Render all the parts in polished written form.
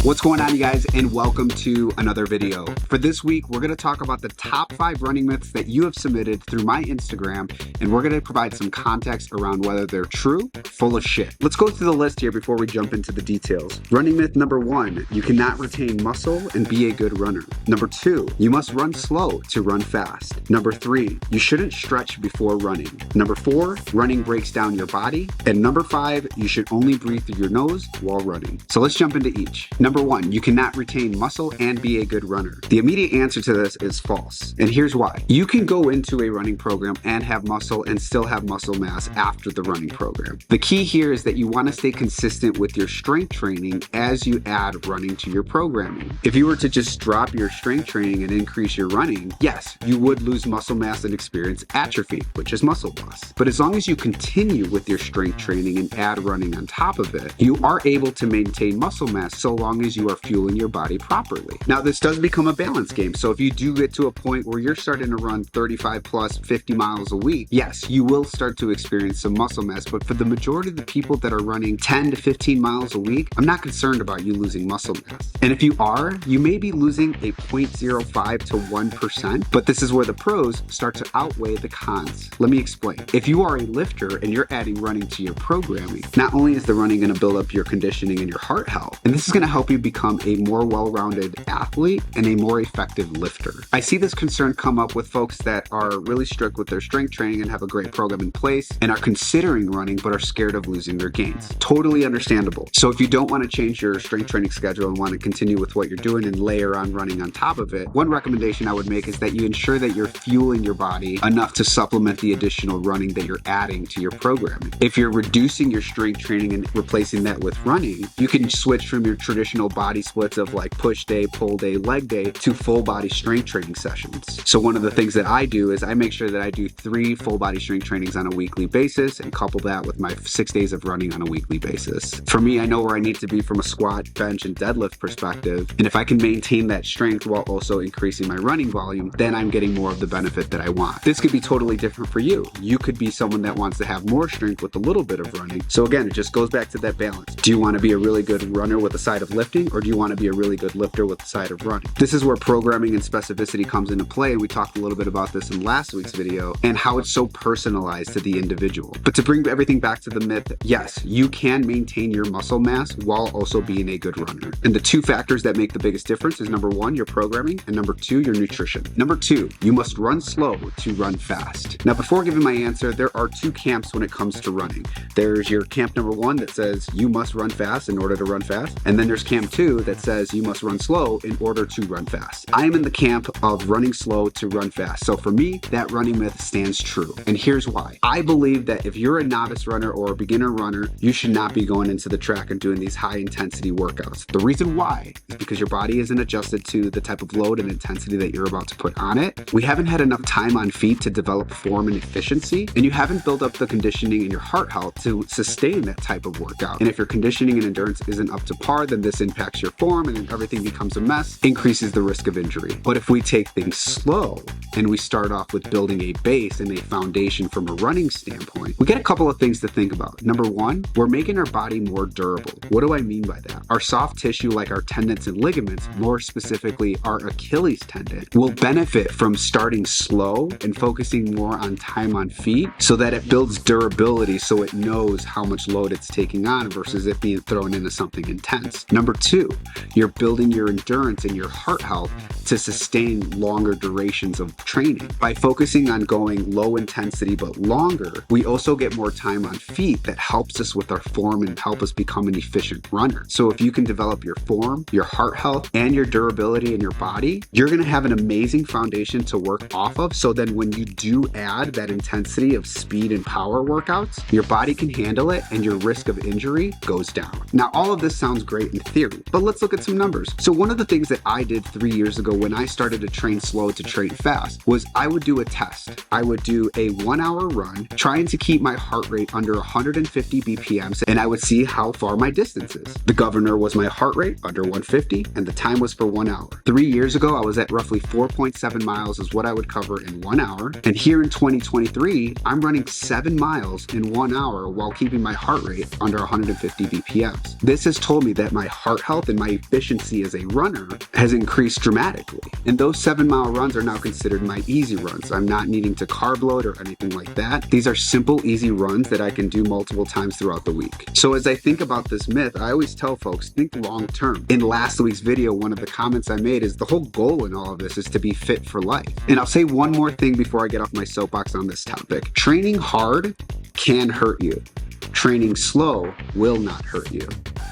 What's going on, you guys, and welcome to another video. For this week, we're going to talk about the top 5 running myths that you have submitted through my Instagram, and we're going to provide some context around whether they're true, full of shit. Let's go through the list here before we jump into the details. Running myth number 1, you cannot retain muscle and be a good runner. Number 2, you must run slow to run fast. Number 3, you shouldn't stretch before running. Number 4, running breaks down your body. And number 5, you should only breathe through your nose while running. So let's jump into each. Number 1, you cannot retain muscle and be a good runner. The immediate answer to this is false, and here's why. You can go into a running program and have muscle and still have muscle mass after the running program. The key here is that you want to stay consistent with your strength training as you add running to your programming. If you were to just drop your strength training and increase your running, yes, you would lose muscle mass and experience atrophy, which is muscle loss. But as long as you continue with your strength training and add running on top of it, you are able to maintain muscle mass so long as you are fueling your body properly. Now, this does become a balance game. So if you do get to a point where you're starting to run 35 plus 50 miles a week, yes, you will start to experience some muscle mass. But for the majority of the people that are running 10 to 15 miles a week, I'm not concerned about you losing muscle mass. And if you are, you may be losing a 0.05 to 1%, but this is where the pros start to outweigh the cons. Let me explain. If you are a lifter and you're adding running to your programming, not only is the running going to build up your conditioning and your heart health, and this is going to help you become a more well-rounded athlete and a more effective lifter. I see this concern come up with folks that are really strict with their strength training and have a great program in place and are considering running but are scared of losing their gains. Totally understandable. So if you don't want to change your strength training schedule and want to continue with what you're doing and layer on running on top of it, one recommendation I would make is that you ensure that you're fueling your body enough to supplement the additional running that you're adding to your programming. If you're reducing your strength training and replacing that with running, you can switch from your traditional body splits of like push day, pull day, leg day to full body strength training sessions. So one of the things that I do is I make sure that I do 3 full body strength trainings on a weekly basis and couple that with my 6 days of running on a weekly basis. For me, I know where I need to be from a squat, bench, and deadlift perspective. And if I can maintain that strength while also increasing my running volume, then I'm getting more of the benefit that I want. This could be totally different for you. You could be someone that wants to have more strength with a little bit of running. So again, it just goes back to that balance. Do you want to be a really good runner with a side of lifting, or do you want to be a really good lifter with the side of running? This is where programming and specificity comes into play, and we talked a little bit about this in last week's video and how it's so personalized to the individual. But to bring everything back to the myth, yes, you can maintain your muscle mass while also being a good runner. And the 2 factors that make the biggest difference is number 1, your programming, and number 2, your nutrition. Number 2, you must run slow to run fast. Now, before giving my answer, there are 2 camps when it comes to running. There's your camp number 1 that says you must run fast in order to run fast, and then there's camp 2 that says you must run slow in order to run fast. I am in the camp of running slow to run fast. So for me, that running myth stands true. And here's why. I believe that if you're a novice runner or a beginner runner, you should not be going into the track and doing these high intensity workouts. The reason why is because your body isn't adjusted to the type of load and intensity that you're about to put on it. We haven't had enough time on feet to develop form and efficiency, and you haven't built up the conditioning and your heart health to sustain that type of workout. And if your conditioning and endurance isn't up to par, then this impacts your form and then everything becomes a mess, increases the risk of injury. But if we take things slow and we start off with building a base and a foundation from a running standpoint, we get a couple of things to think about. Number 1, we're making our body more durable. What do I mean by that? Our soft tissue, like our tendons and ligaments, more specifically our Achilles tendon, will benefit from starting slow and focusing more on time on feet so that it builds durability so it knows how much load it's taking on versus it being thrown into something intense. Number 2, you're building your endurance and your heart health to sustain longer durations of training. By focusing on going low intensity but longer, we also get more time on feet that helps us with our form and help us become an efficient runner. So if you can develop your form, your heart health, and your durability in your body, you're going to have an amazing foundation to work off of. So then when you do add that intensity of speed and power workouts, your body can handle it and your risk of injury goes down. Now, all of this sounds great in theory, running. But let's look at some numbers. So one of the things that I did 3 years ago when I started to train slow to train fast was I would do a test. I would do a 1 hour run, trying to keep my heart rate under 150 BPMs, and I would see how far my distance is. The governor was my heart rate under 150, and the time was for 1 hour. 3 years ago, I was at roughly 4.7 miles is what I would cover in 1 hour. And here in 2023, I'm running 7 miles in 1 hour while keeping my heart rate under 150 BPMs. This has told me that my heart health and my efficiency as a runner has increased dramatically. And those 7-mile runs are now considered my easy runs. I'm not needing to carb load or anything like that. These are simple, easy runs that I can do multiple times throughout the week. So as I think about this myth, I always tell folks, think long term. In last week's video, one of the comments I made is the whole goal in all of this is to be fit for life. And I'll say one more thing before I get off my soapbox on this topic. Training hard can hurt you. Training slow will not hurt you.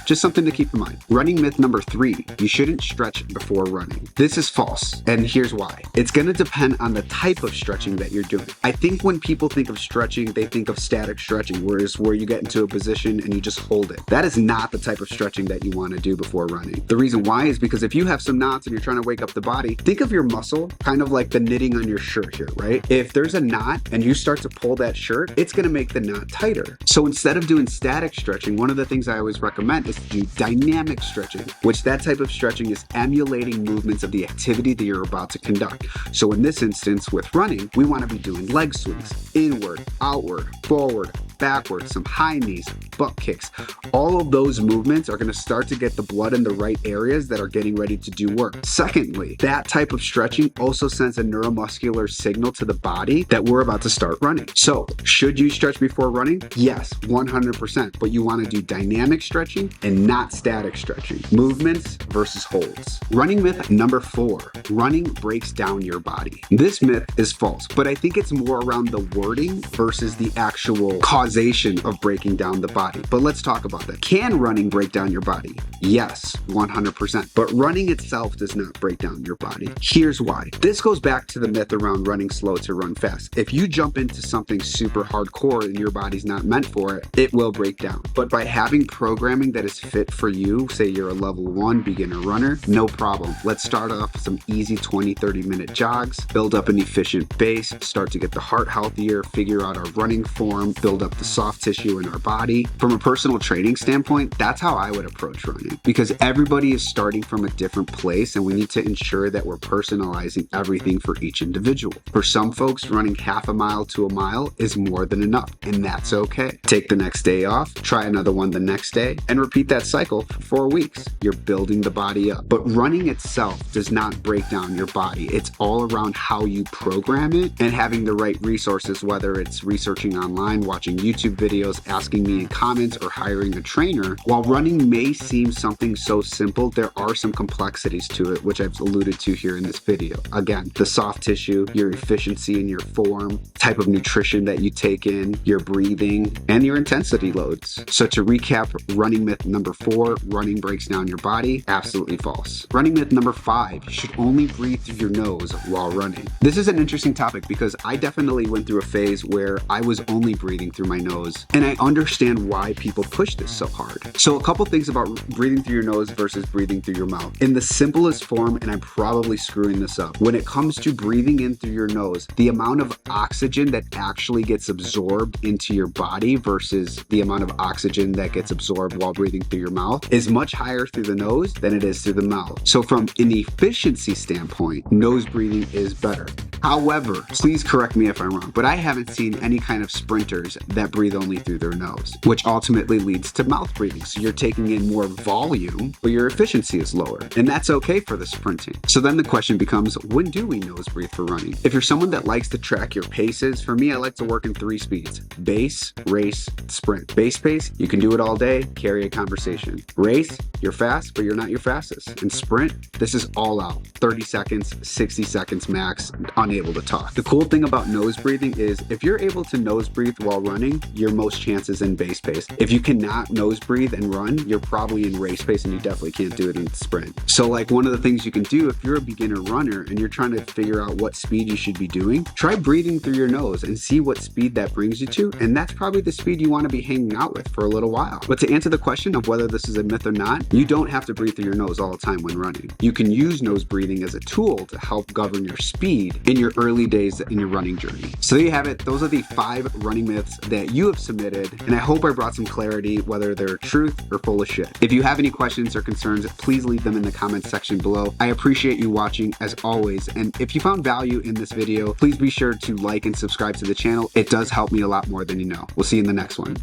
Just something to keep in mind. Running myth number 3, you shouldn't stretch before running. This is false, and here's why. It's gonna depend on the type of stretching that you're doing. I think when people think of stretching, they think of static stretching, where you get into a position and you just hold it. That is not the type of stretching that you wanna do before running. The reason why is because if you have some knots and you're trying to wake up the body, think of your muscle kind of like the knitting on your shirt here, right? If there's a knot and you start to pull that shirt, it's gonna make the knot tighter. So instead of doing static stretching, one of the things I always recommend is to do dynamic stretching, which that type of stretching is emulating movements of the activity that you're about to conduct. So in this instance with running, we want to be doing leg swings, inward, outward, forward, backward, some high knees, butt kicks. All of those movements are going to start to get the blood in the right areas that are getting ready to do work. Secondly, that type of stretching also sends a neuromuscular signal to the body that we're about to start running. So should you stretch before running? Yes, 100%, but you want to do dynamic stretching and not static stretching. Movements versus holds. Running myth number 4, running breaks down your body. This myth is false, but I think it's more around the wording versus the actual causation of breaking down the body. But let's talk about that. Can running break down your body? Yes, 100%. But running itself does not break down your body. Here's why. This goes back to the myth around running slow to run fast. If you jump into something super hardcore and your body's not meant for it, it will break down. But by having programming that is fit for you, say you're a level 1 beginner runner, no problem. Let's start off with some easy 20-30 minute jogs, build up an efficient base, start to get the heart healthier, figure out our running form, build up the soft tissue in our body. From a personal training standpoint, that's how I would approach running, because everybody is starting from a different place and we need to ensure that we're personalizing everything for each individual. For some folks, running half a mile to a mile is more than enough, and that's okay. Take the next day off, try another one the next day, and repeat that cycle for 4 weeks. You're building the body up. But running itself does not break down your body. It's all around how you program it and having the right resources, whether it's researching online, watching YouTube videos, asking me in comments, or hiring a trainer. While running may seem something so simple, there are some complexities to it, which I've alluded to here in this video. Again, the soft tissue, your efficiency in your form, type of nutrition that you take in, your breathing, and your intensity loads. So to recap, running myth number 4, running breaks down your body, absolutely false. Running myth number 5, you should only breathe through your nose while running. This is an interesting topic because I definitely went through a phase where I was only breathing through my nose, and I understand why people push this so hard. So a couple things about breathing through your nose versus breathing through your mouth. In the simplest form, and I'm probably screwing this up, when it comes to breathing in through your nose, the amount of oxygen that actually gets absorbed into your body versus the amount of oxygen that gets absorbed while breathing through your mouth is much higher through the nose than it is through the mouth. So from an efficiency standpoint, nose breathing is better. However, please correct me if I'm wrong, but I haven't seen any kind of sprinters that breathe only through their nose, which ultimately leads to mouth breathing. So you're taking in more volume, but your efficiency is lower, and that's okay for the sprinting. So then the question becomes, when do we nose breathe for running? If you're someone that likes to track your paces, for me, I like to work in 3 speeds: base, race, sprint. Base pace, you can do it all day, carry a conversation. Race, you're fast, but you're not your fastest. And sprint, this is all out. 30 seconds, 60 seconds max, unable to talk. The cool thing about nose breathing is if you're able to nose breathe while running, running, your most chances in base pace. If you cannot nose breathe and run, you're probably in race pace and you definitely can't do it in sprint. So like one of the things you can do if you're a beginner runner and you're trying to figure out what speed you should be doing, try breathing through your nose and see what speed that brings you to. And that's probably the speed you want to be hanging out with for a little while. But to answer the question of whether this is a myth or not, you don't have to breathe through your nose all the time when running. You can use nose breathing as a tool to help govern your speed in your early days in your running journey. So there you have it. Those are the 5 running myths that you have submitted. And I hope I brought some clarity whether they're truth or full of shit. If you have any questions or concerns, please leave them in the comments section below. I appreciate you watching as always. And if you found value in this video, please be sure to like and subscribe to the channel. It does help me a lot more than you know. We'll see you in the next one.